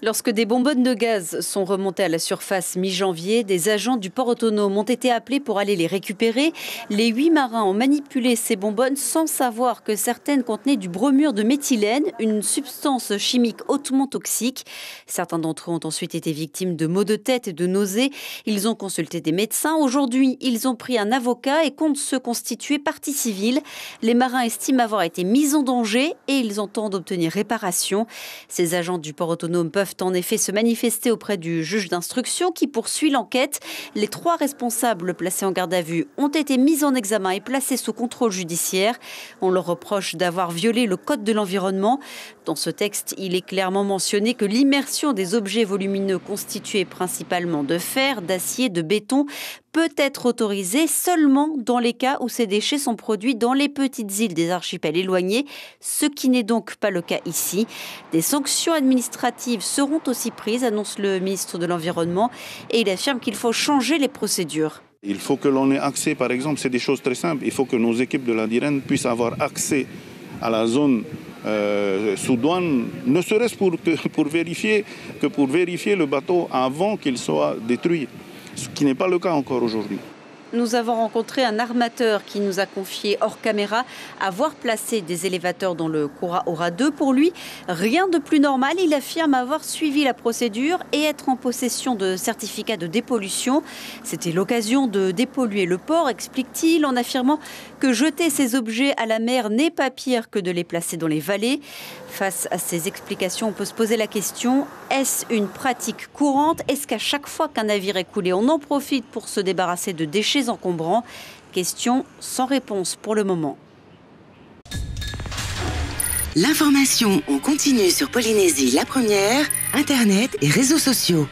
Lorsque des bonbonnes de gaz sont remontées à la surface mi-janvier, des agents du port autonome ont été appelés pour aller les récupérer. Les 8 marins ont manipulé ces bonbonnes sans savoir que certaines contenaient du bromure de méthylène, une substance chimique hautement toxique. Certains d'entre eux ont ensuite été victimes de maux de tête et de nausées. Ils ont consulté des médecins. Aujourd'hui, ils ont pris un avocat et comptent se constituer partie civile. Les marins estiment avoir été mis en danger et ils entendent obtenir réparation. Ces agents du port autonome peuvent en effet se manifester auprès du juge d'instruction qui poursuit l'enquête. Les 3 responsables placés en garde à vue ont été mis en examen et placés sous contrôle judiciaire. On leur reproche d'avoir violé le code de l'environnement. Dans ce texte, il est clairement mentionné que l'immersion des objets volumineux constitués principalement de fer, d'acier, de béton peut être autorisée seulement dans les cas où ces déchets sont produits dans les petites îles des archipels éloignés, ce qui n'est donc pas le cas ici. Des sanctions administratives seront aussi prises, annonce le ministre de l'Environnement, et il affirme qu'il faut changer les procédures. Il faut que l'on ait accès, par exemple, c'est des choses très simples, il faut que nos équipes de la DIREN puissent avoir accès à la zone sous douane, ne serait-ce pour vérifier le bateau avant qu'il soit détruit, ce qui n'est pas le cas encore aujourd'hui. Nous avons rencontré un armateur qui nous a confié hors caméra avoir placé des élévateurs dans le Koura Ora 2. Pour lui, rien de plus normal. Il affirme avoir suivi la procédure et être en possession de certificats de dépollution. C'était l'occasion de dépolluer le port, explique-t-il, en affirmant que jeter ces objets à la mer n'est pas pire que de les placer dans les vallées. Face à ces explications, on peut se poser la question, est-ce une pratique courante? Est-ce qu'à chaque fois qu'un navire est coulé, on en profite pour se débarrasser de déchets encombrants? Question sans réponse pour le moment. L'information en continu sur Polynésie la première, Internet et réseaux sociaux.